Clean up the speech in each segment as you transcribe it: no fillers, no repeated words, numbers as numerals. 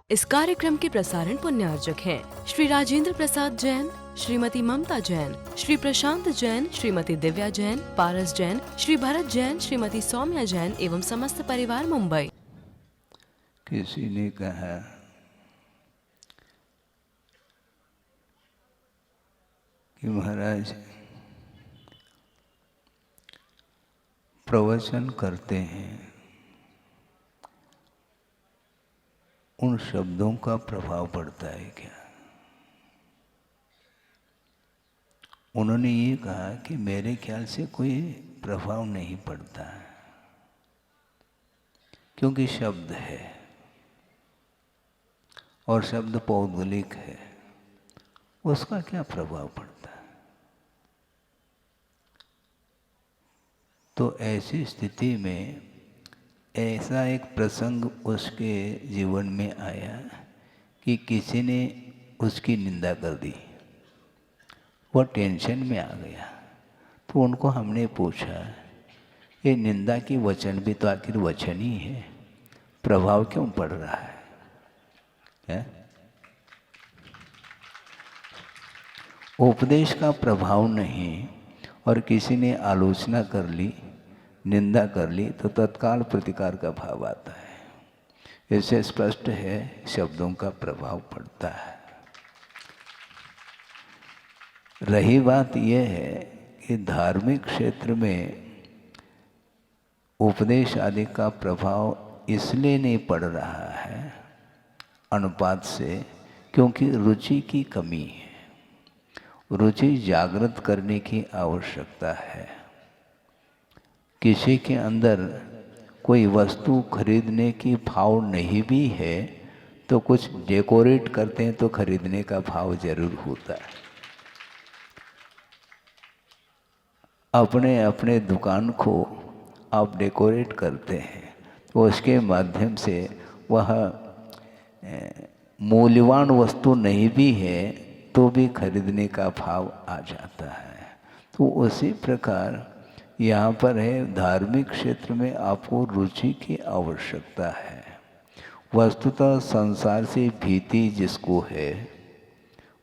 इस कार्यक्रम के प्रसारण पुण्यार्जक हैं श्री राजेंद्र प्रसाद जैन, श्रीमती ममता जैन, श्री प्रशांत जैन, श्रीमती दिव्या जैन, पारस जैन, श्री भरत जैन, श्रीमती सौम्या जैन एवं समस्त परिवार मुंबई। किसी ने कहा कि महाराज प्रवचन करते हैं, उन शब्दों का प्रभाव पड़ता है क्या? उन्होंने ये कहा कि मेरे ख्याल से कोई प्रभाव नहीं पड़ता है, क्योंकि शब्द है और शब्द पौद्गलिक है, उसका क्या प्रभाव पड़ता है? तो ऐसी स्थिति में ऐसा एक प्रसंग उसके जीवन में आया कि किसी ने उसकी निंदा कर दी, वह टेंशन में आ गया। तो उनको हमने पूछा, ये निंदा की वचन भी तो आखिर वचन ही है, प्रभाव क्यों पड़ रहा है? उपदेश का प्रभाव नहीं, और किसी ने आलोचना कर ली, निंदा कर ली, तो तत्काल प्रतिकार का भाव आता है। इससे स्पष्ट है शब्दों का प्रभाव पड़ता है। रही बात यह है कि धार्मिक क्षेत्र में उपदेश आदि का प्रभाव इसलिए नहीं पड़ रहा है अनुपात से, क्योंकि रुचि की कमी है। रुचि जागृत करने की आवश्यकता है। किसी के अंदर कोई वस्तु खरीदने की भाव नहीं भी है तो कुछ डेकोरेट करते हैं तो खरीदने का भाव जरूर होता है। अपने अपने दुकान को आप डेकोरेट करते हैं तो उसके माध्यम से वह मूल्यवान वस्तु नहीं भी है तो भी खरीदने का भाव आ जाता है। तो उसी प्रकार यहाँ पर है, धार्मिक क्षेत्र में आपको रुचि की आवश्यकता है। वस्तुतः संसार से भीति जिसको है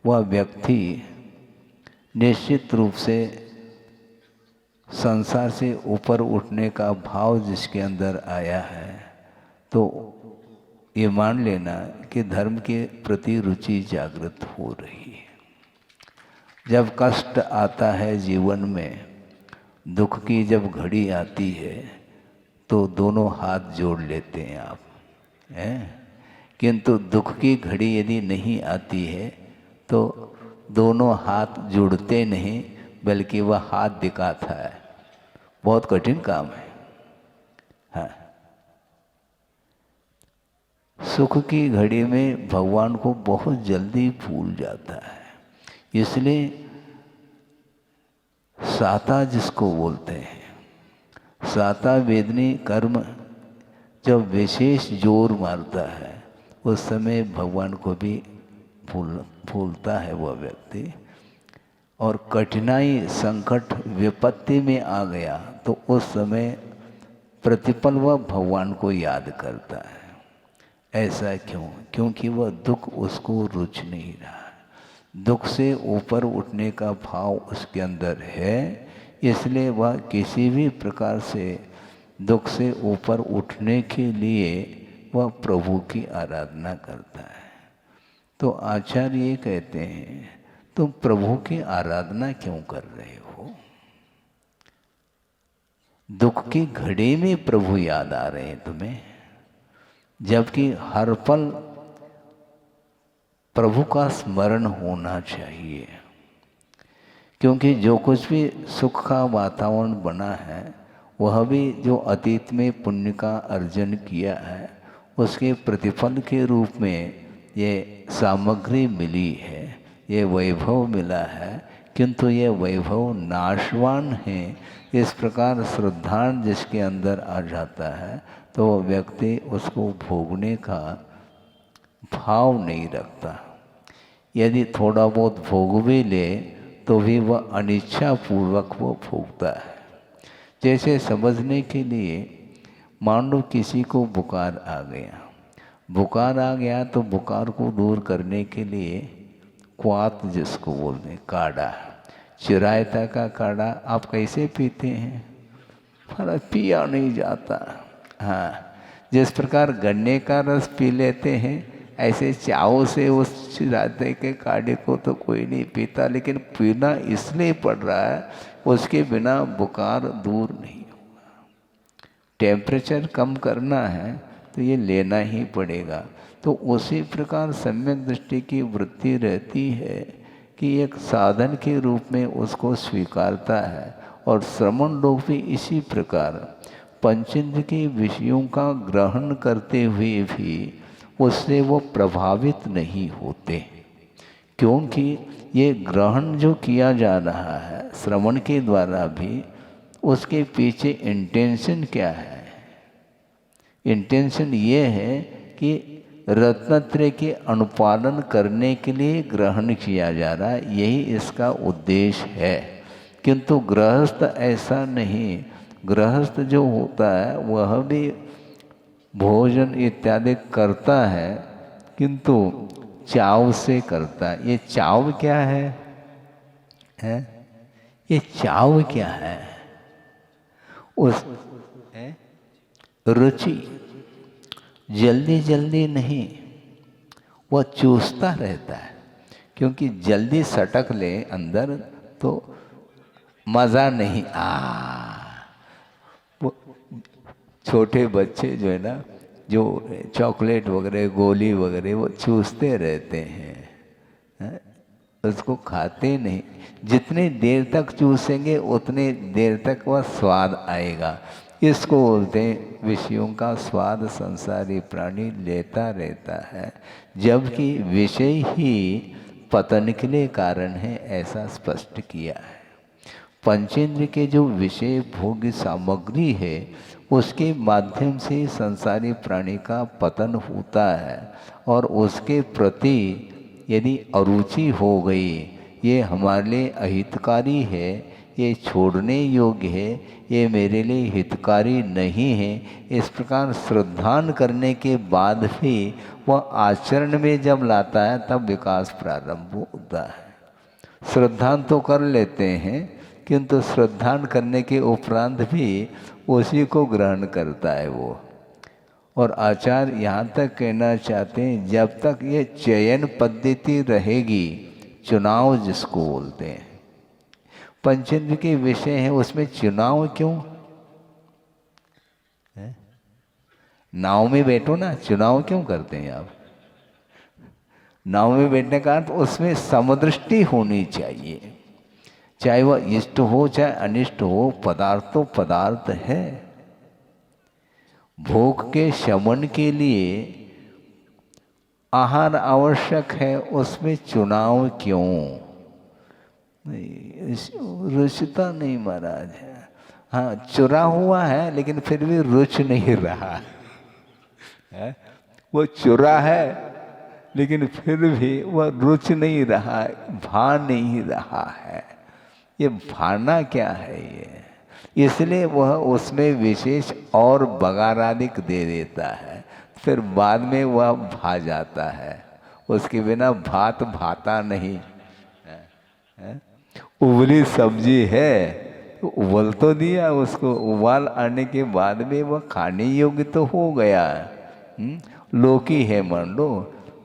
वह व्यक्ति निश्चित रूप से संसार से ऊपर उठने का भाव जिसके अंदर आया है, तो ये मान लेना कि धर्म के प्रति रुचि जागृत हो रही है। जब कष्ट आता है जीवन में, दुख की जब घड़ी आती है तो दोनों हाथ जोड़ लेते हैं आप, हैं? किंतु दुख की घड़ी यदि नहीं आती है तो दोनों हाथ जुड़ते नहीं, बल्कि वह हाथ दिखाता है। बहुत कठिन काम है। हाँ, सुख की घड़ी में भगवान को बहुत जल्दी भूल जाता है। इसलिए साता जिसको बोलते हैं, साता वेदनी कर्म जब विशेष जोर मारता है उस समय भगवान को भी भूलता है वह व्यक्ति। और कठिनाई संकट विपत्ति में आ गया तो उस समय प्रतिपल वह भगवान को याद करता है। ऐसा क्यों? क्योंकि वह दुख उसको रुच नहीं रहा। दुख से ऊपर उठने का भाव उसके अंदर है, इसलिए वह किसी भी प्रकार से दुख से ऊपर उठने के लिए वह प्रभु की आराधना करता है। तो आचार्य ये कहते हैं, तुम प्रभु की आराधना क्यों कर रहे हो? दुख की घड़ी में प्रभु याद आ रहे हैं तुम्हें, जबकि हर पल प्रभु का स्मरण होना चाहिए। क्योंकि जो कुछ भी सुख का वातावरण बना है वह भी जो अतीत में पुण्य का अर्जन किया है उसके प्रतिफल के रूप में ये सामग्री मिली है, ये वैभव मिला है, किंतु ये वैभव नाशवान है। इस प्रकार श्रद्धान जिसके अंदर आ जाता है तो वह व्यक्ति उसको भोगने का भाव नहीं रखता। यदि थोड़ा बहुत भोग भी ले तो भी वह अनिच्छा पूर्वक वो भोगता है। जैसे समझने के लिए, मान लो किसी को बुखार आ गया बुखार आ गया तो बुखार को दूर करने के लिए क्वाथ जिसको बोलते हैं काढ़ा, चिरायता का काढ़ा आप कैसे पीते हैं? फर्क पिया नहीं जाता। हाँ, जिस प्रकार गन्ने का रस पी लेते हैं ऐसे चाव से उस चिरायते के काढ़े को तो कोई नहीं पीता, लेकिन पीना इसलिए पड़ रहा है उसके बिना बुखार दूर नहीं होगा। टेम्परेचर कम करना है तो ये लेना ही पड़ेगा। तो उसी प्रकार सम्यक दृष्टि की वृत्ति रहती है कि एक साधन के रूप में उसको स्वीकारता है, और श्रवण लोग भी इसी प्रकार पंचेंद्र के विषयों का ग्रहण करते हुए भी उससे वो प्रभावित नहीं होते, क्योंकि ये ग्रहण जो किया जा रहा है श्रवण के द्वारा भी, उसके पीछे इंटेंशन क्या है? इंटेंशन ये है कि रत्नत्रय के अनुपालन करने के लिए ग्रहण किया जा रहा है, यही इसका उद्देश्य है। किंतु गृहस्थ ऐसा नहीं। गृहस्थ जो होता है वह भी भोजन इत्यादि करता है, किंतु चाव से करता है। ये चाव क्या है? ये चाव क्या है? उस रुचि जल्दी जल्दी नहीं, वह चूसता रहता है, क्योंकि जल्दी सटक ले अंदर तो मज़ा नहीं। वो छोटे बच्चे जो है ना, जो चॉकलेट वगैरह गोली वगैरह वो चूसते रहते हैं, उसको खाते नहीं। जितने देर तक चूसेंगे उतने देर तक वह स्वाद आएगा। इसको बोलते हैं विषयों का स्वाद संसारी प्राणी लेता रहता है, जबकि विषय ही पतन के लिए कारण है, ऐसा स्पष्ट किया है। पंचेंद्र के जो विषय भोग्य सामग्री है उसके माध्यम से संसारी प्राणी का पतन होता है, और उसके प्रति यदि अरुचि हो गई, ये हमारे लिए अहितकारी है, ये छोड़ने योग्य है, ये मेरे लिए हितकारी नहीं है, इस प्रकार श्रद्धान करने के बाद भी वह आचरण में जब लाता है तब विकास प्रारंभ होता है। श्रद्धान तो कर लेते हैं, किंतु श्रद्धान करने के उपरांत भी उसी को ग्रहण करता है वो। और आचार्य यहाँ तक कहना चाहते हैं, जब तक ये चयन पद्धति रहेगी, चुनाव जिसको बोलते हैं, पंचेंद्र के विषय हैं उसमें चुनाव क्यों है? नाव में बैठो ना, चुनाव क्यों करते हैं आप? नाव में बैठने का अर्थ उसमें समदृष्टि होनी चाहिए, चाहे वह इष्ट हो चाहे अनिष्ट हो, पदार्थ तो पदार्थ है। भोग के शमन के लिए आहार आवश्यक है, उसमें चुनाव क्यों? रुचता नहीं महाराज है। हाँ, चुरा हुआ है लेकिन फिर भी रुच नहीं रहा है। वो चुरा है लेकिन फिर भी वह रुच नहीं रहा, भा नहीं रहा है। ये भाना क्या है ये? इसलिए वह उसमें विशेष और बगारादिक दे देता है, फिर बाद में वह भा जाता है। उसके बिना भात भाता नहीं है। उबली सब्जी है तो उबल तो दिया उसको, उबाल आने के बाद में वह खाने योग्य तो हो गया। लौकी है मान लो,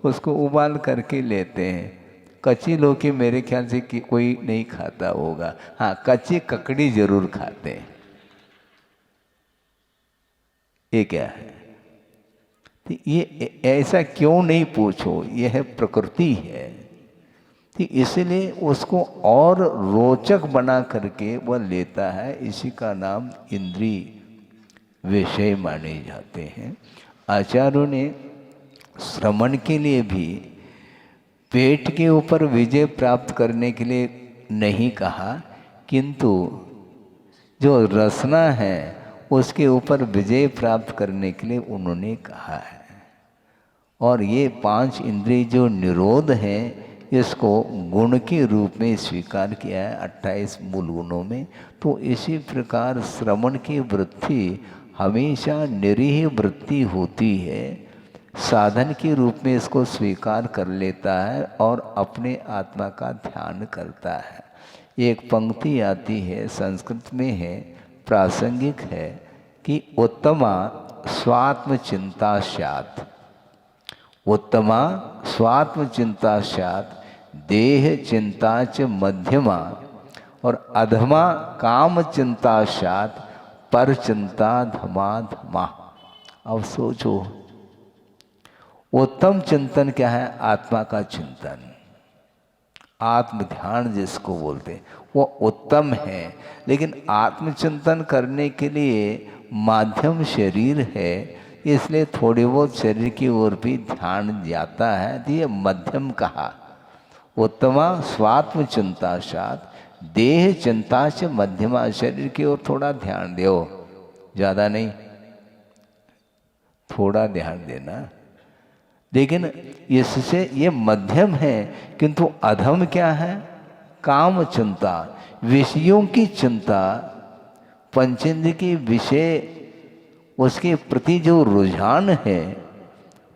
उसको उबाल करके लेते हैं। कच्ची लौकी मेरे ख्याल से कि कोई नहीं खाता होगा, हाँ कच्ची ककड़ी जरूर खाते हैं। ये क्या है? तो ये ऐसा क्यों नहीं पूछो, यह है प्रकृति है। तो इसलिए उसको और रोचक बना करके वह लेता है, इसी का नाम इंद्रिय विषय माने जाते हैं। आचार्यों ने श्रवण के लिए भी पेट के ऊपर विजय प्राप्त करने के लिए नहीं कहा, किंतु जो रसना है उसके ऊपर विजय प्राप्त करने के लिए उन्होंने कहा है। और ये 5 इंद्रिय जो निरोध है, इसको गुण के रूप में स्वीकार किया है 28 मूल गुणों में। तो इसी प्रकार श्रवण की वृत्ति हमेशा निरीह वृत्ति होती है। साधन के रूप में इसको स्वीकार कर लेता है और अपने आत्मा का ध्यान करता है। एक पंक्ति आती है, संस्कृत में है, प्रासंगिक है कि उत्तमा स्वात्म चिंता स्यात्, उत्तमा स्वात्म चिंता स्यात्, देह चिंता च मध्यमा, और अधमा काम चिंता स्यात्, पर चिंता धमा धमा। अब सोचो, उत्तम चिंतन क्या है? आत्मा का चिंतन, आत्म ध्यान जिसको बोलते हैं, वो उत्तम है। लेकिन आत्मचिंतन करने के लिए माध्यम शरीर है, इसलिए थोड़ी बहुत शरीर की ओर भी ध्यान जाता है, तो ये मध्यम कहा। उत्तमा स्वात्म चिंता साथ देह चिंता से मध्यमा, शरीर की ओर थोड़ा ध्यान दो, ज़्यादा नहीं, थोड़ा ध्यान देना। लेकिन इससे ये मध्यम है, किंतु अधम क्या है? काम चिंता, विषयों की चिंता, पंचेंद्र के विषय, उसके प्रति जो रुझान है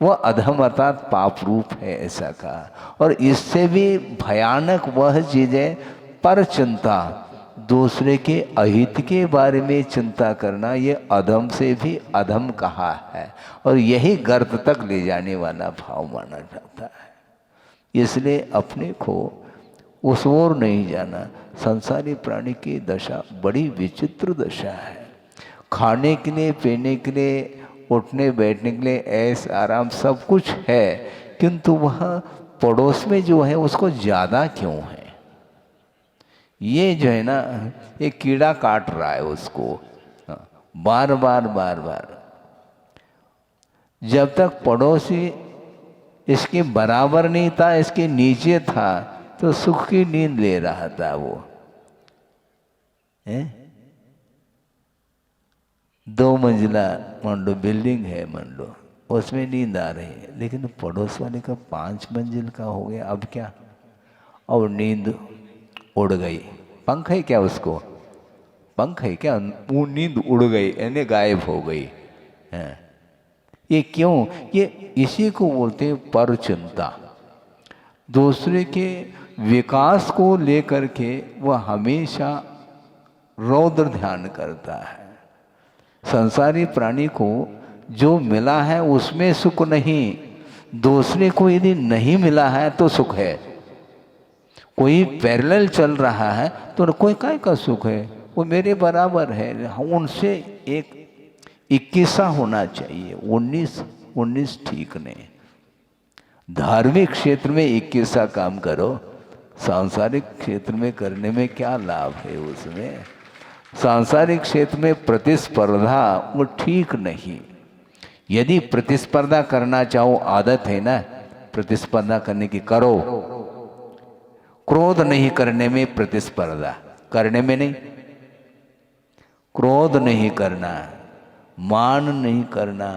वह अधम अर्थात पाप रूप है, ऐसा कहा। और इससे भी भयानक वह चीज है पर चिंता, दूसरे के अहित के बारे में चिंता करना, ये अधम से भी अधम कहा है, और यही गर्त तक ले जाने वाला भाव माना जाता है। इसलिए अपने को उस ओर नहीं जाना। संसारी प्राणी की दशा बड़ी विचित्र दशा है। खाने के लिए, पीने के लिए, उठने बैठने के लिए ऐश आराम सब कुछ है, किंतु वह पड़ोस में जो है उसको ज़्यादा क्यों है? ये जो है ना, ये कीड़ा काट रहा है उसको बार बार बार बार। जब तक पड़ोसी इसके बराबर नहीं था, इसके नीचे था, तो सुख की नींद ले रहा था वो है। 2 मंजिला मान लो बिल्डिंग है, मान लो उसमें नींद आ रही है, लेकिन पड़ोस वाले का 5 मंजिल का हो गया, अब क्या? और नींद उड़ गई। पंख है क्या उसको? पंख है क्या? वो नींद उड़ गई, यानी गायब हो गई है। ये क्यों? ये इसी को बोलते हैं पर चिंता। दूसरे के विकास को लेकर के वह हमेशा रौद्र ध्यान करता है। संसारी प्राणी को जो मिला है उसमें सुख नहीं, दूसरे को यदि नहीं मिला है तो सुख है। कोई पैरेलल चल रहा है तो कोई काय का सुख है? वो मेरे बराबर है, उनसे एक 21 होना चाहिए, 19 ठीक नहीं। धार्मिक क्षेत्र में 21 काम करो, सांसारिक क्षेत्र में करने में क्या लाभ है? उसमें सांसारिक क्षेत्र में प्रतिस्पर्धा वो ठीक नहीं। यदि प्रतिस्पर्धा करना चाहो, आदत है ना प्रतिस्पर्धा करने की, करो। क्रोध नहीं करने में प्रतिस्पर्धा, करने में नहीं। क्रोध नहीं करना, मान नहीं करना,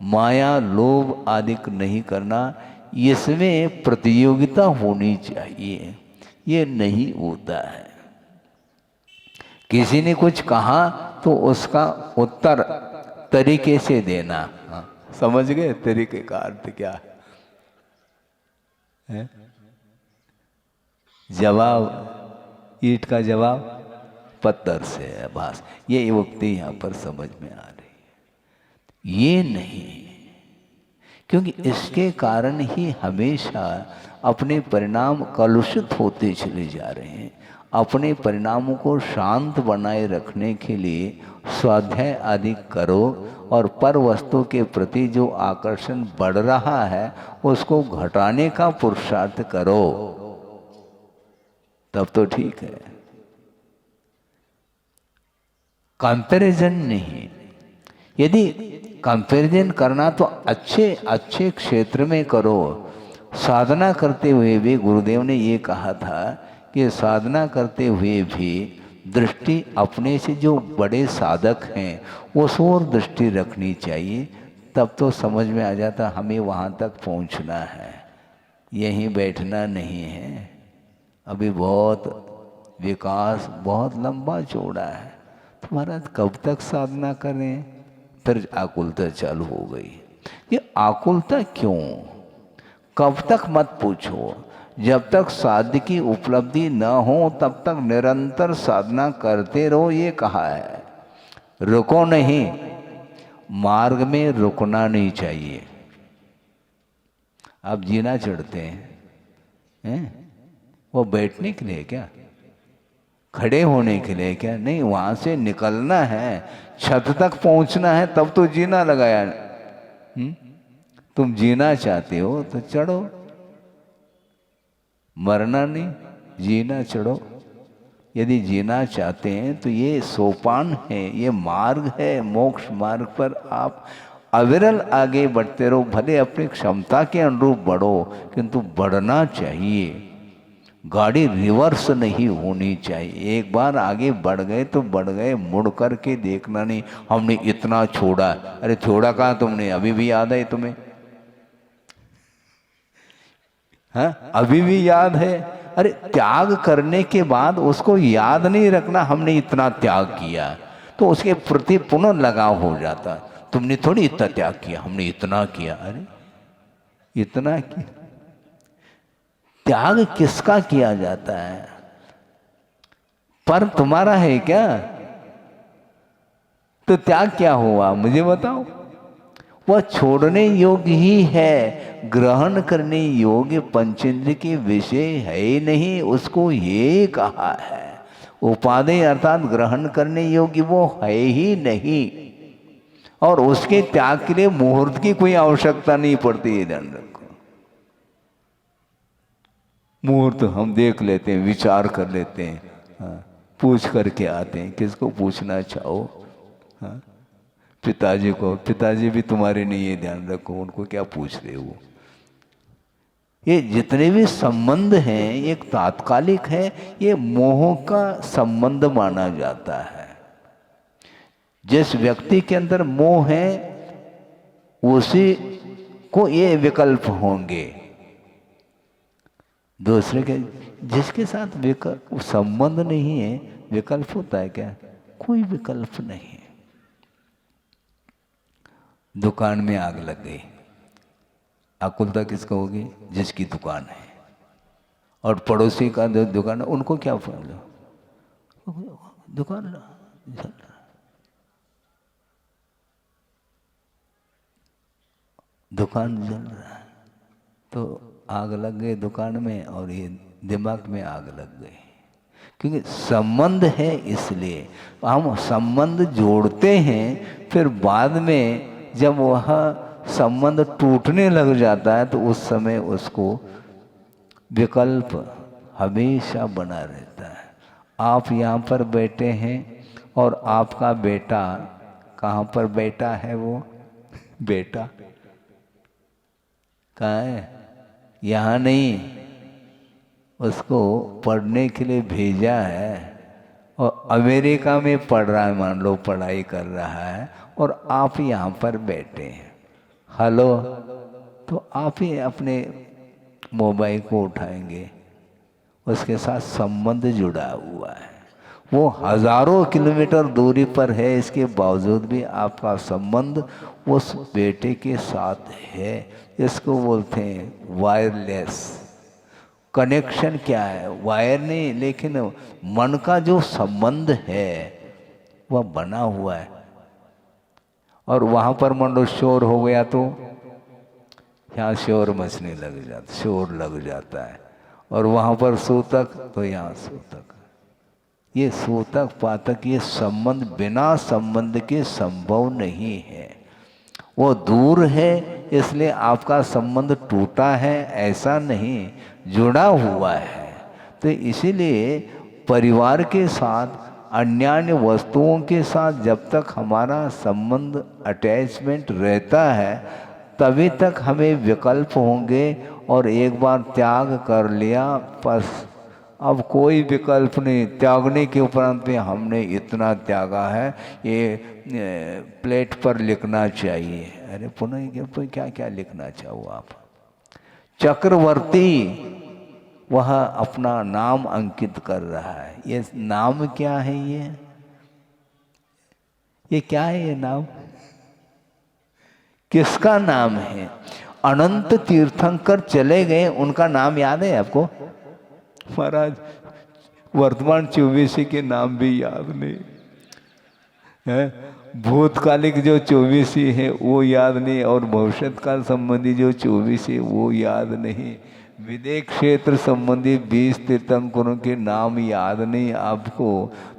माया लोभ आदि नहीं करना, इसमें प्रतियोगिता होनी चाहिए। ये नहीं होता है। किसी ने कुछ कहा तो उसका उत्तर तरीके से देना। समझ गए तरीके का अर्थ क्या है? जवाब, ईंट का जवाब पत्थर से है, बस। ये उक्ति यहाँ पर समझ में आ रही है। ये नहीं, क्योंकि इसके कारण ही हमेशा अपने परिणाम कलुषित होते चले जा रहे हैं। अपने परिणामों को शांत बनाए रखने के लिए स्वाध्याय आदि करो, और पर वस्तु के प्रति जो आकर्षण बढ़ रहा है उसको घटाने का पुरुषार्थ करो, तब तो ठीक है। कंपैरिजन नहीं। यदि कंपैरिजन करना तो अच्छे अच्छे क्षेत्र में करो। साधना करते हुए भी गुरुदेव ने ये कहा था कि साधना करते हुए भी दृष्टि अपने से जो बड़े साधक हैं उस ओर दृष्टि रखनी चाहिए, तब तो समझ में आ जाता हमें वहाँ तक पहुँचना है, यहीं बैठना नहीं है। अभी बहुत विकास बहुत लंबा चौड़ा है, तुम्हारा कब तक साधना करें? फिर आकुलता चालू हो गई। ये आकुलता क्यों? कब तक मत पूछो। जब तक साध्य की उपलब्धि न हो तब तक निरंतर साधना करते रहो, ये कहा है। रुको नहीं, मार्ग में रुकना नहीं चाहिए। आप जीना चढ़ते हैं, वो बैठने के लिए क्या, खड़े होने के लिए क्या? नहीं, वहां से निकलना है, छत तक पहुंचना है, तब तो जीना लगाया। तुम जीना चाहते हो तो चढ़ो, मरना नहीं, जीना चढ़ो। यदि जीना चाहते हैं तो ये सोपान है, ये मार्ग है, मोक्ष मार्ग पर आप अविरल आगे बढ़ते रहो। भले अपनी क्षमता के अनुरूप बढ़ो, किंतु बढ़ना चाहिए। गाड़ी रिवर्स नहीं होनी चाहिए। एक बार आगे बढ़ गए तो बढ़ गए, मुड़ कर के देखना नहीं हमने इतना छोड़ा। अरे छोड़ा कहाँ तुमने? अभी भी याद है तुम्हें? हाँ, अभी भी याद है। अरे त्याग करने के बाद उसको याद नहीं रखना हमने इतना त्याग किया, तो उसके प्रति पुनः लगाव हो जाता। तुमने थोड़ी इतना त्याग किया, हमने इतना किया। अरे इतना किया? त्याग किसका किया जाता है? पर तुम्हारा है क्या? तो त्याग क्या हुआ मुझे बताओ? वह छोड़ने योग्य ही है, ग्रहण करने योग्य पंचेंद्र के विषय है ही नहीं, उसको ये कहा है। उपादेय अर्थात ग्रहण करने योग्य वो है ही नहीं, और उसके त्याग के लिए मुहूर्त की कोई आवश्यकता नहीं पड़ती है। ध्यान रखो, मुहूर्त हम देख लेते हैं, विचार कर लेते हैं, हाँ, पूछ करके आते हैं। किसको पूछना चाहो? हाँ, पिताजी को। पिताजी भी तुम्हारे नहीं है, ध्यान रखो, उनको क्या पूछ रहे हो? ये जितने भी संबंध हैं एक तात्कालिक है, ये मोह का संबंध माना जाता है। जिस व्यक्ति के अंदर मोह है उसी को ये विकल्प होंगे। दूसरे के, जिसके साथ विकल्प संबंध नहीं है, विकल्प होता है क्या? कोई विकल्प नहीं। दुकान में आग लग गई, आकुलता किसको होगी? जिसकी दुकान है। और पड़ोसी का दुकान है, उनको क्या प्रॉब्लम? दुकान जल रहा, दुकान जल रहा है, तो आग लग गई दुकान में, और ये दिमाग में आग लग गई। क्योंकि संबंध है, इसलिए हम संबंध जोड़ते हैं। फिर बाद में जब वह संबंध टूटने लग जाता है तो उस समय उसको विकल्प हमेशा बना रहता है। आप यहाँ पर बैठे हैं और आपका बेटा कहाँ पर बैठा है? वो बेटा कहाँ है? यहाँ नहीं, उसको पढ़ने के लिए भेजा है और अमेरिका में पढ़ रहा है, मान लो पढ़ाई कर रहा है, और आप यहाँ पर बैठे हैं। हेलो, तो आप ही अपने मोबाइल को उठाएंगे, उसके साथ संबंध जुड़ा हुआ है। वो हजारों किलोमीटर दूरी पर है, इसके बावजूद भी आपका संबंध उस बेटे के साथ है। इसको बोलते हैं वायरलेस कनेक्शन। क्या है? वायर नहीं, लेकिन मन का जो संबंध है वह बना हुआ है। और वहाँ पर मान लो शोर हो गया तो यहाँ शोर मचने लग जाता, शोर लग जाता है। और वहाँ पर सूतक तो यहाँ सूतक। ये सूतक पातक, ये संबंध बिना संबंध के संभव नहीं है। वो दूर है इसलिए आपका संबंध टूटा है, ऐसा नहीं, जुड़ा हुआ है। तो इसीलिए परिवार के साथ, अन्य वस्तुओं के साथ जब तक हमारा संबंध, अटैचमेंट रहता है, तभी तक हमें विकल्प होंगे। और एक बार त्याग कर लिया, बस अब कोई विकल्प नहीं। त्यागने के उपरांत में हमने इतना त्यागा है, ये प्लेट पर लिखना चाहिए। अरे पुनः क्या क्या लिखना चाहो आप? चक्रवर्ती वह अपना नाम अंकित कर रहा है। ये नाम क्या है? ये क्या है? ये नाम किसका नाम है? अनंत तीर्थंकर चले गए, उनका नाम याद है आपको? महाराज वर्तमान चौबीसी के नाम भी याद नहीं है, भूतकालिक जो चौबीसी है वो याद नहीं, और भविष्यत काल संबंधी जो चौबीसी है वो याद नहीं, विदेह क्षेत्र संबंधी 20 तीर्थंकरों के नाम याद नहीं आपको,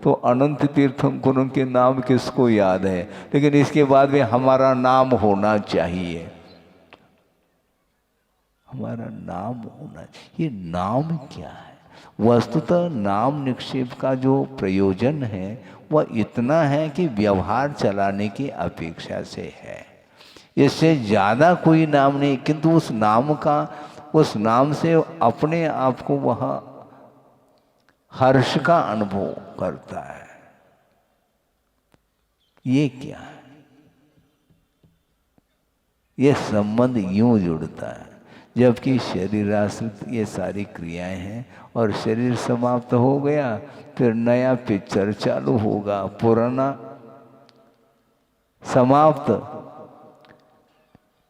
तो अनंत तीर्थंकरों के नाम किसको याद है? लेकिन इसके बाद में हमारा नाम होना चाहिए, हमारा नाम होना चाहिए। ये नाम क्या है? वस्तुतः नाम निक्षेप का जो प्रयोजन है वह इतना है कि व्यवहार चलाने की अपेक्षा से है, इससे ज़्यादा कोई नाम नहीं, किंतु उस नाम का, उस नाम से अपने आप को वह हर्ष का अनुभव करता है। ये क्या है? ये संबंध यूं जुड़ता है, जबकि शरीराश्रित ये सारी क्रियाएं हैं, और शरीर समाप्त हो गया फिर नया पिक्चर चालू होगा, पुराना समाप्त।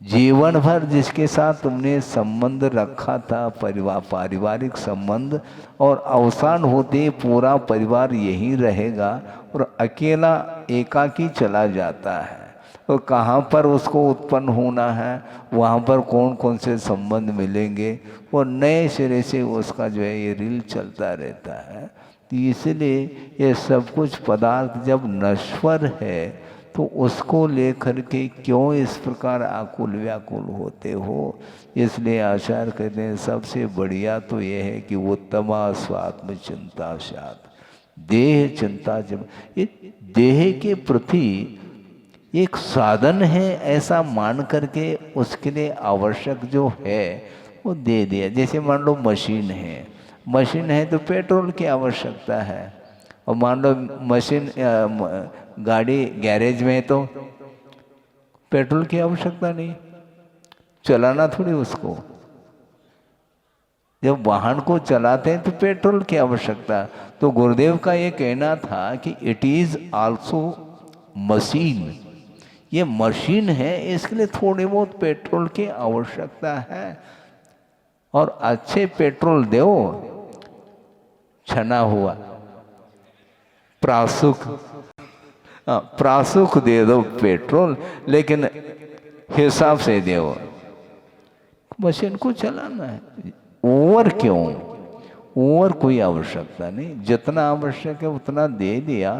जीवन भर जिसके साथ तुमने संबंध रखा था, परिवार, पारिवारिक संबंध, और अवसान होते पूरा परिवार यही रहेगा और अकेला एकाकी चला जाता है। तो कहाँ पर उसको उत्पन्न होना है, वहाँ पर कौन कौन से संबंध मिलेंगे, वो नए सिरे से उसका जो है ये रील चलता रहता है। तो इसलिए ये सब कुछ पदार्थ जब नश्वर है तो उसको लेकर के क्यों इस प्रकार आकुल व्याकुल होते हो? इसलिए आचार्य कहते हैं सबसे बढ़िया तो ये है कि वो तमा स्वात्म चिंता सात, देह चिंता। जब ये देह के प्रति एक साधन है ऐसा मान करके उसके लिए आवश्यक जो है वो दे दिया। जैसे मान लो मशीन है, मशीन है तो पेट्रोल की आवश्यकता है, और मान लो मशीन गाड़ी गैरेज में है तो पेट्रोल की आवश्यकता नहीं, चलाना थोड़ी उसको। जब वाहन को चलाते हैं तो पेट्रोल की आवश्यकता। तो गुरुदेव का ये कहना था कि इट इज आल्सो मशीन, ये मशीन है, इसके लिए थोड़ी बहुत पेट्रोल की आवश्यकता है, और अच्छे पेट्रोल दो, छना हुआ प्रासुक, प्रासुक दे दो पेट्रोल, लेकिन हिसाब से दो, मशीन को चलाना है। ओवर क्यों? ओवर कोई आवश्यकता नहीं, जितना आवश्यक है उतना दे दिया,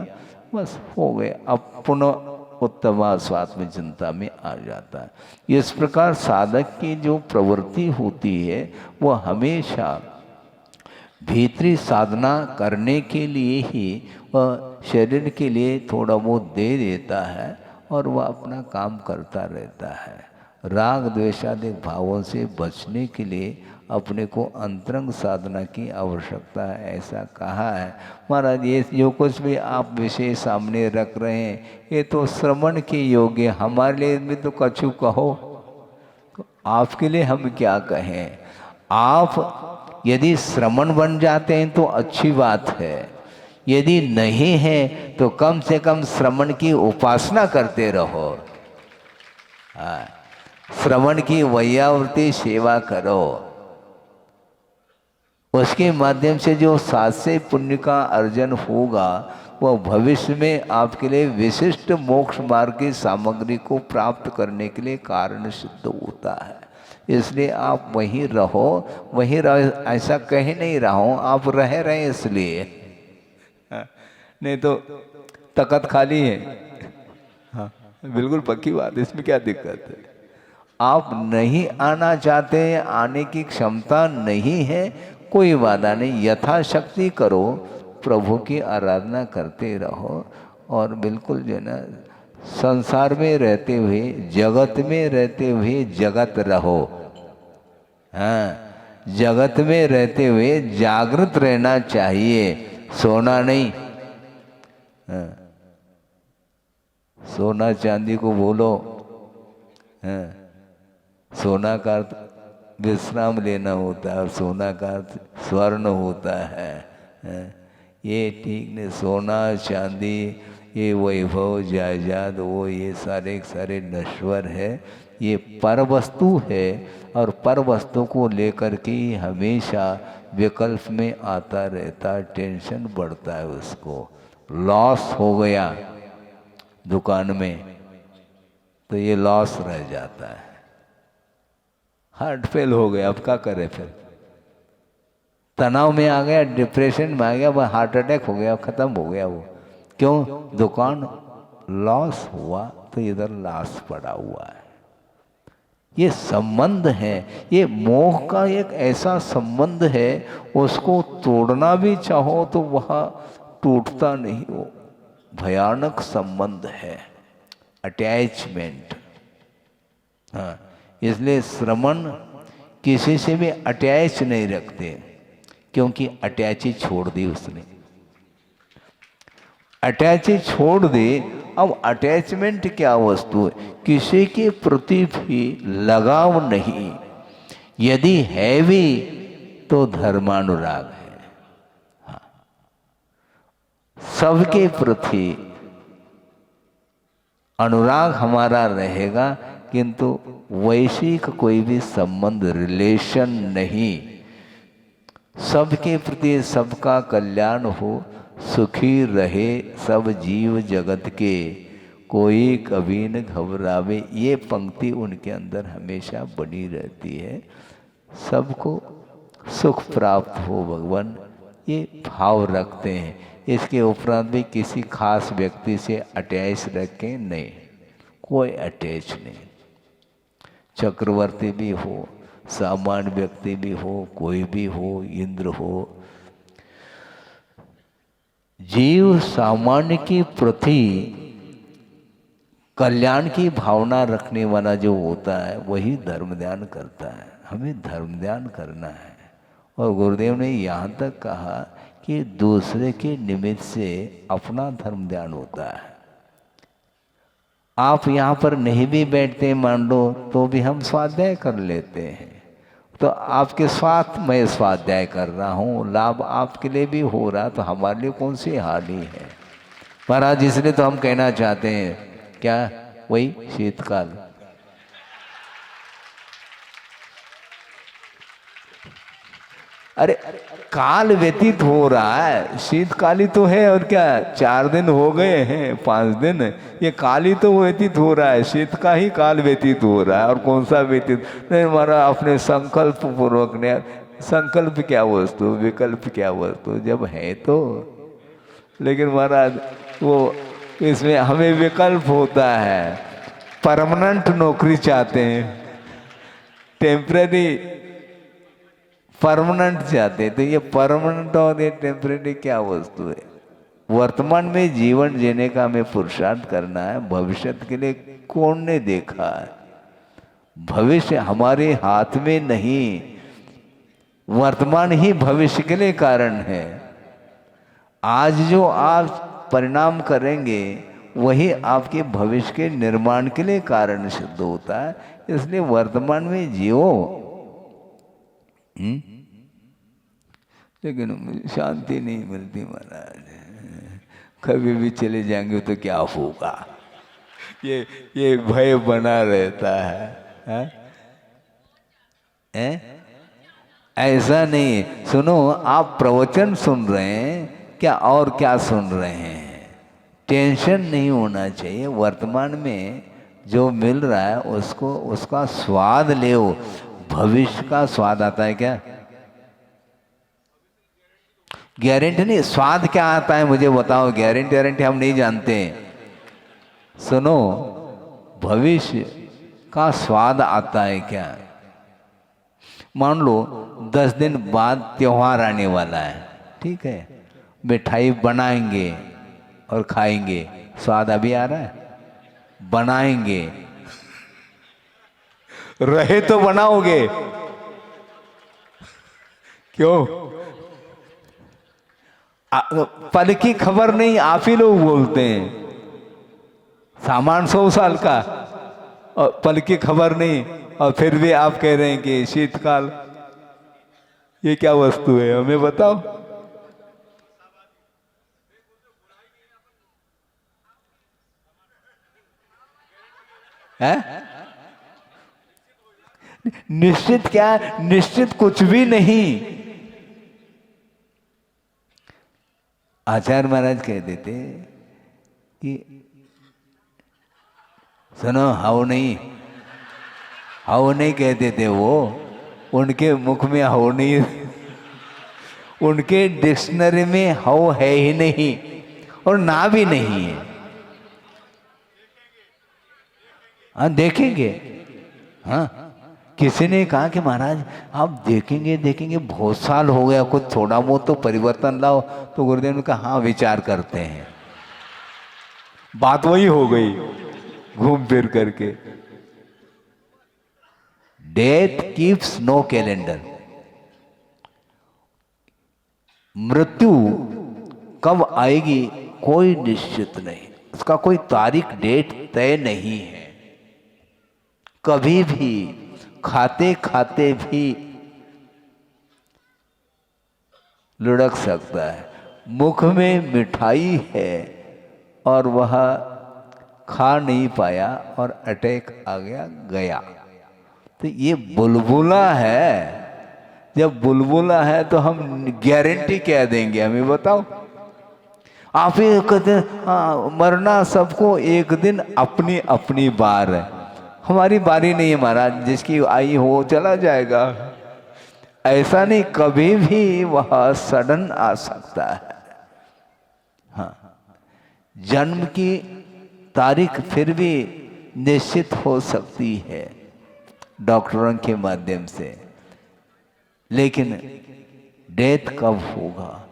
बस हो गया। अब पुनः उत्तम स्वात्म चिंता में आ जाता है। इस प्रकार साधक की जो प्रवृत्ति होती है वह हमेशा भीतरी साधना करने के लिए ही वह शरीर के लिए थोड़ा बहुत दे देता है, और वह अपना काम करता रहता है। राग द्वेषादि भावों से बचने के लिए अपने को अंतरंग साधना की आवश्यकता है, ऐसा कहा है। महाराज ये जो कुछ भी आप विषय सामने रख रहे हैं ये तो श्रवण के योग्य, हमारे लिए भी तो कछु कहो, तो आपके लिए हम क्या कहें? आप यदि श्रवण बन जाते हैं तो अच्छी बात है, यदि नहीं है तो कम से कम श्रवण की उपासना करते रहो। श्रवण की वैयावृत्ति सेवा करो, उसके माध्यम से जो सात्विक पुण्य का अर्जन होगा वह भविष्य में आपके लिए विशिष्ट मोक्ष मार्ग की सामग्री को प्राप्त करने के लिए कारण सिद्ध होता है। इसलिए आप वहीं रहो, वहीं रहो, ऐसा कह नहीं रहा हूँ, आप रह रहे इसलिए, नहीं तो तकत खाली है। हाँ बिल्कुल पक्की बात, इसमें क्या दिक्कत है? आप नहीं आना चाहते, आने की क्षमता नहीं है, कोई बाधा नहीं, यथाशक्ति करो, प्रभु की आराधना करते रहो, और बिल्कुल जो ना संसार में रहते हुए, जगत में रहते हुए जगत रहो। हाँ, जगत में रहते हुए जागृत रहना चाहिए, सोना नहीं। हाँ, सोना चांदी को बोलो, हाँ, सोना का अर्थ विश्राम लेना होता है और सोना का अर्थ स्वर्ण होता है। ये ठीक नहीं, सोना चांदी ये वैभव जायदाद वो ये सारे सारे नश्वर है, ये पर वस्तु है और पर वस्तु को लेकर के ही हमेशा विकल्प में आता रहता है, टेंशन बढ़ता है उसको। लॉस हो गया दुकान में तो ये लॉस रह जाता है। हार्ट फेल हो गया, अब क्या करे फिर? तनाव में आ गया, डिप्रेशन में आ गया, वह हार्ट अटैक हो गया, खत्म हो गया वो। क्यों? दुकान लॉस हुआ तो इधर लॉस पड़ा हुआ है। ये संबंध है, ये मोह का एक ऐसा संबंध है, उसको तोड़ना भी चाहो तो वह टूटता नहीं। वो भयानक संबंध है, अटैचमेंट। हाँ, इसलिए श्रमण किसी से भी अटैच नहीं रखते, क्योंकि अटैची छोड़ दी उसने। अटैची छोड़ दी। अब अटैचमेंट क्या वस्तु है? किसी के प्रति भी लगाव नहीं। यदि है भी तो धर्मानुराग है। हाँ, सबके प्रति अनुराग हमारा रहेगा, किंतु वैश्विक कोई भी संबंध, रिलेशन नहीं। सबके प्रति सबका कल्याण हो, सुखी रहे सब जीव जगत के, कोई कभी न घबरावे। ये पंक्ति उनके अंदर हमेशा बनी रहती है। सबको सुख प्राप्त हो भगवान, ये भाव रखते हैं। इसके उपरांत भी किसी खास व्यक्ति से अटैच रखें नहीं, कोई अटैच नहीं। चक्रवर्ती भी हो, सामान्य व्यक्ति भी हो, कोई भी हो, इंद्र हो, जीव सामान्य के प्रति कल्याण की भावना रखने वाला जो होता है वही धर्म ध्यान करता है। हमें धर्म ध्यान करना है। और गुरुदेव ने यहाँ तक कहा कि दूसरे के निमित्त से अपना धर्म ध्यान होता है। आप यहाँ पर नहीं भी बैठते मान लो तो भी हम स्वाध्याय कर लेते हैं। तो आपके स्वार्थ मैं स्वाध्याय कर रहा हूँ, लाभ आपके लिए भी हो रहा, तो हमारे लिए कौन सी हानि है महाराज? इसलिए तो हम कहना चाहते हैं क्या, वही शीतकाल। अरे काल व्यतीत हो रहा है, शीतकाली तो है, और क्या 4 दिन हो गए हैं, 5 दिन, ये काल ही तो व्यतीत हो रहा है। शीत का ही काल व्यतीत हो रहा है, और कौन सा व्यतीत नहीं। हमारा अपने संकल्प पूर्वक ने, संकल्प क्या वस्तु, विकल्प क्या वस्तु, जब है तो। लेकिन महाराज वो इसमें हमें विकल्प होता है। परमानेंट नौकरी चाहते हैं, टेम्परेरी परमानेंट चाहते हैं। तो ये परमानेंट और ये टेम्परेरी क्या वस्तु है? वर्तमान में जीवन जीने का हमें पुरुषार्थ करना है। भविष्य के लिए कौन ने देखा है? भविष्य हमारे हाथ में नहीं, वर्तमान ही भविष्य के लिए कारण है। आज जो आप परिणाम करेंगे वही आपके भविष्य के निर्माण के लिए कारण सिद्ध होता है। इसलिए वर्तमान में जियो। लेकिन मुझे शांति नहीं मिलती महाराज। कभी भी चले जाएंगे तो क्या होगा, ये भय बना रहता है। ऐसा नहीं। सुनो, आप प्रवचन सुन रहे हैं क्या, और क्या सुन रहे हैं? टेंशन नहीं होना चाहिए। वर्तमान में जो मिल रहा है उसको, उसका स्वाद ले। भविष्य का स्वाद आता है क्या? गारंटी नहीं, स्वाद क्या आता है मुझे बताओ। गारंटी हम नहीं जानते। सुनो, भविष्य का स्वाद आता है क्या? मान लो 10 दिन बाद त्योहार आने वाला है, ठीक है, मिठाई बनाएंगे और खाएंगे। स्वाद अभी आ रहा है? बनाएंगे, रहे तो बनाओगे। क्यों? पल की खबर नहीं, आप ही लोग बोलते हैं। सामान 100 साल का और पल की खबर नहीं, और फिर भी आप कह रहे हैं कि शीतकाल। ये क्या वस्तु है, हमें बताओ। है निश्चित क्या है? निश्चित कुछ भी नहीं। आचार्य महाराज कहते थे कि सुनो, हाउ नहीं, हाउ नहीं कहते थे वो, उनके मुख में हाउ नहीं, उनके डिक्शनरी में हाउ है ही नहीं और ना भी नहीं है। हाँ देखेंगे। हाँ, किसी ने कहा कि महाराज आप देखेंगे देखेंगे, बहुत साल हो गया, कुछ थोड़ा बहुत तो परिवर्तन लाओ। तो गुरुदेव ने कहा हाँ विचार करते हैं। बात वही हो गई घूम फिर करके। Death keeps no calendar. मृत्यु कब आएगी कोई निश्चित नहीं, उसका कोई तारीख डेट तय नहीं है। कभी भी खाते खाते भी लुढ़क सकता है। मुख में मिठाई है और वह खा नहीं पाया और अटैक आ गया, गया। तो ये बुलबुला है। जब बुलबुला है तो हम गारंटी क्या देंगे, हमें बताओ। आप ही कहते हैं हाँ मरना सबको एक दिन अपनी अपनी बार है। हमारी बारी नहीं है महाराज, जिसकी आई हो चला जाएगा। ऐसा नहीं, कभी भी वह सडन आ सकता है। हाँ, जन्म की तारीख फिर भी निश्चित हो सकती है डॉक्टरों के माध्यम से, लेकिन डेथ कब होगा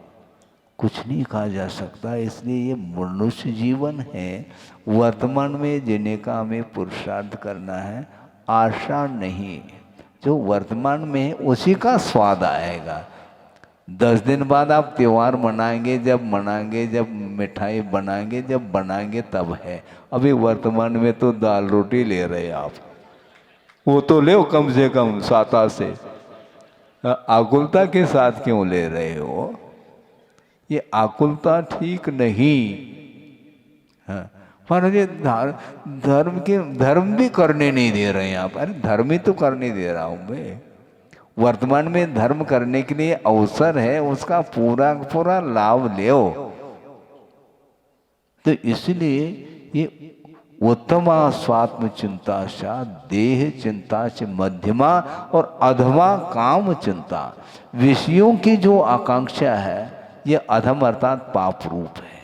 कुछ नहीं कहा जा सकता। इसलिए ये मनुष्य जीवन है, वर्तमान में जीने का हमें पुरुषार्थ करना है, आशा नहीं। जो वर्तमान में है उसी का स्वाद आएगा। 10 दिन बाद आप त्योहार मनाएंगे, जब मनाएंगे, जब मिठाई बनाएंगे, जब बनाएंगे तब है। अभी वर्तमान में तो दाल रोटी ले रहे आप, वो तो ले कम से कम साता से। आकुलता के साथ क्यों ले रहे हो? ये आकुलता ठीक नहीं। हाँ, महाराज ये धर्म भी करने नहीं दे रहे हैं आप। अरे धर्म ही तो करने दे रहा हूं मैं। वर्तमान में धर्म करने के लिए अवसर है, उसका पूरा पूरा लाभ लो। तो इसलिए ये उत्तमा स्वात्म चिंता सा देह चिंता से मध्यमा और अधमा काम चिंता। विषयों की जो आकांक्षा है ये अधम अर्थात पाप रूप है।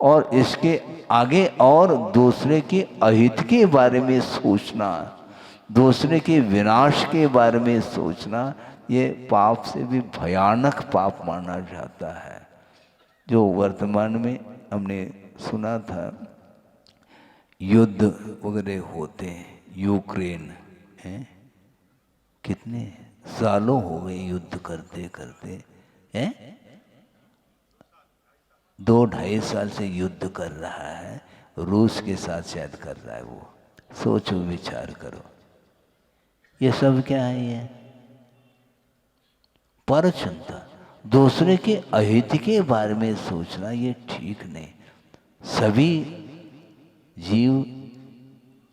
और इसके आगे और दूसरे के अहित के बारे में सोचना, दूसरे के विनाश के बारे में सोचना, ये पाप से भी भयानक पाप माना जाता है। जो वर्तमान में हमने सुना था युद्ध वगैरह होते हैं, यूक्रेन है, कितने सालों हो गए युद्ध करते करते हैं, 2-2.5 साल से युद्ध कर रहा है, रूस के साथ शायद कर रहा है वो। सोचो विचार करो, ये सब क्या है? ये पर चिंता, दूसरे के अहित के बारे में सोचना ये ठीक नहीं। सभी जीव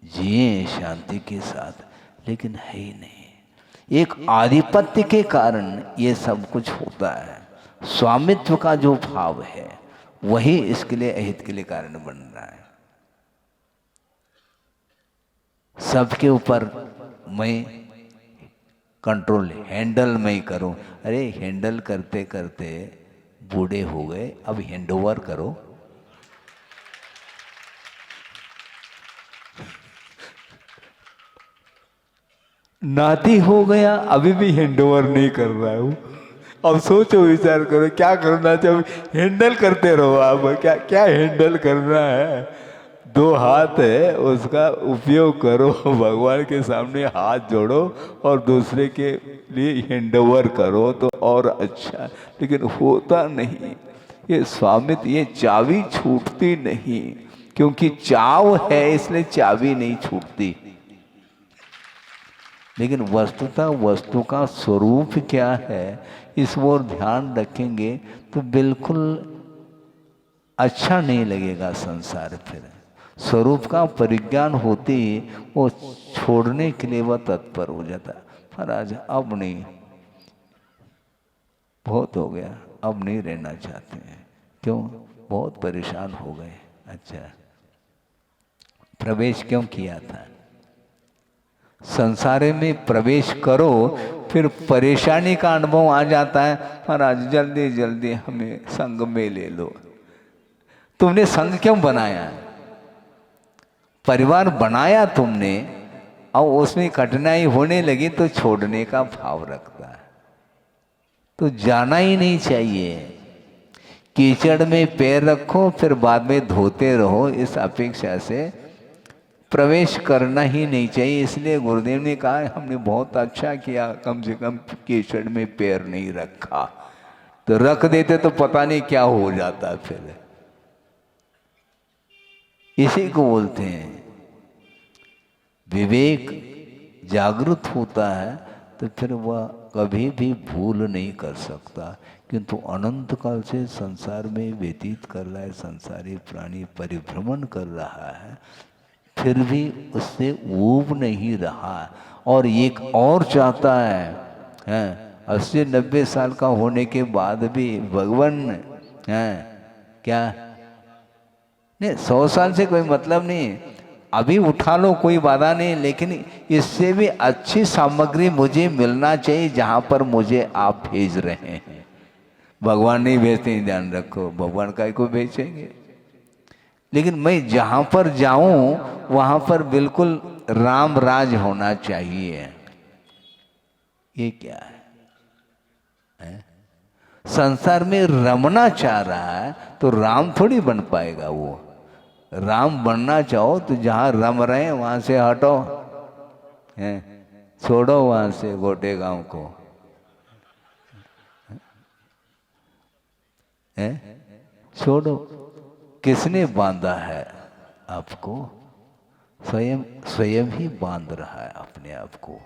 जिए शांति के साथ, लेकिन है ही नहीं। एक आधिपत्य के कारण ये सब कुछ होता है। स्वामित्व का जो भाव है वही इसके लिए अहित के लिए कारण बन रहा है। सबके ऊपर मैं कंट्रोल, हैंडल मैं करूं। अरे हैंडल करते करते बूढ़े हो गए, अब हैंडओवर करो। नाती हो गया, अभी भी हैंडओवर नहीं कर रहा हूं। अब सोचो विचार करो क्या करना चाहिए। हैंडल करते रहो आप, क्या क्या हैंडल करना है। 2 हाथ है, उसका उपयोग करो, भगवान के सामने हाथ जोड़ो और दूसरे के लिए हैंडओवर करो तो और अच्छा। लेकिन होता नहीं, ये स्वामित्व, ये चाबी छूटती नहीं, क्योंकि चाव है इसलिए चाबी नहीं छूटती। लेकिन वस्तुतः वस्तु का स्वरूप क्या है, इस ओर ध्यान रखेंगे तो बिल्कुल अच्छा नहीं लगेगा संसार। फिर स्वरूप का परिज्ञान होते ही वो छोड़ने के लिए वह तत्पर हो जाता है। महाराज अब नहीं, बहुत हो गया, अब नहीं रहना चाहते हैं। क्यों? बहुत परेशान हो गए। अच्छा, प्रवेश क्यों किया था? संसार में प्रवेश करो फिर परेशानी का अनुभव आ जाता है। महाराज जल्दी जल्दी हमें संग में ले लो। तुमने संग क्यों बनाया? परिवार बनाया तुमने, और उसमें कठिनाई होने लगी तो छोड़ने का भाव रखता है। तो जाना ही नहीं चाहिए। कीचड़ में पैर रखो फिर बाद में धोते रहो, इस अपेक्षा से प्रवेश करना ही नहीं चाहिए। इसलिए गुरुदेव ने कहा हमने बहुत अच्छा किया, कम से कम कीचड़ में पैर नहीं रखा। तो रख देते तो पता नहीं क्या हो जाता फिर। इसी को बोलते हैं विवेक जागृत होता है तो फिर वह कभी भी भूल नहीं कर सकता। किंतु अनंत काल से संसार में व्यतीत कर रहा है, संसारी प्राणी परिभ्रमण कर रहा है, फिर भी उससे ऊब नहीं रहा और एक और चाहता है। 80-90 साल का होने के बाद भी भगवान है क्या नहीं, 100 साल से कोई मतलब नहीं, अभी उठा लो कोई बाधा नहीं, लेकिन इससे भी अच्छी सामग्री मुझे मिलना चाहिए जहाँ पर मुझे आप भेज रहे हैं। भगवान नहीं भेजते हैं, ध्यान रखो, भगवान काय को भेजेंगे। लेकिन मैं जहाँ पर जाऊँ वहाँ पर बिल्कुल राम राज होना चाहिए। ये क्या है? संसार में रमना चाह रहा है तो राम थोड़ी बन पाएगा। वो राम बनना चाहो तो जहाँ रम रहे हैं वहाँ से हटो, छोड़ो वहाँ से गोटे गांव को, छोड़ो। किसने बांधा है आपको? स्वयं ही बांध रहा है अपने आप को।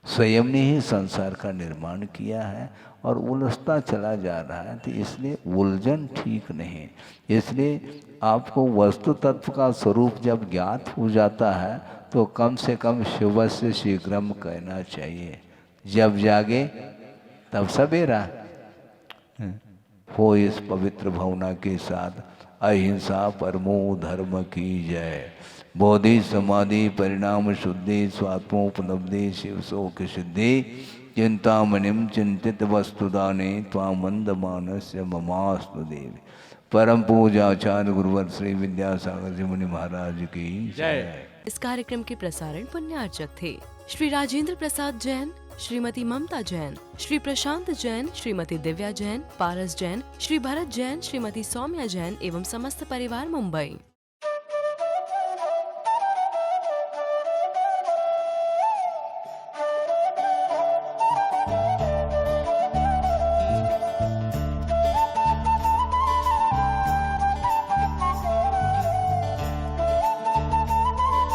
स्वयं ने ही संसार का निर्माण किया है और उलझता चला जा रहा है। तो इसलिए उलझन ठीक नहीं। इसलिए आपको वस्तु तत्व का स्वरूप जब ज्ञात हो जाता है तो कम से कम शुभ से शीघ्रम कहना चाहिए। जब जागे तब सवेरा हो। इस पवित्र भावना के साथ अहिंसा परमो धर्म की जय। बोधि समाधि परिणाम शुद्धि स्वात्मोपलब्धि शिव शोक सिद्धि चिंतामणिम चिंतित वस्तुदाने त्वामंद मानस्य ममास्तु देवी। परम पूजाचार्य गुरुवर श्री विद्यासागर जी मुनि महाराज की जय। इस कार्यक्रम के प्रसारण पुण्यार्चक थे श्री राजेंद्र प्रसाद जैन, श्रीमती ममता जैन, श्री प्रशांत जैन, श्रीमती दिव्या जैन, पारस जैन, श्री भरत जैन, श्रीमती सौम्या जैन एवं समस्त परिवार मुंबई।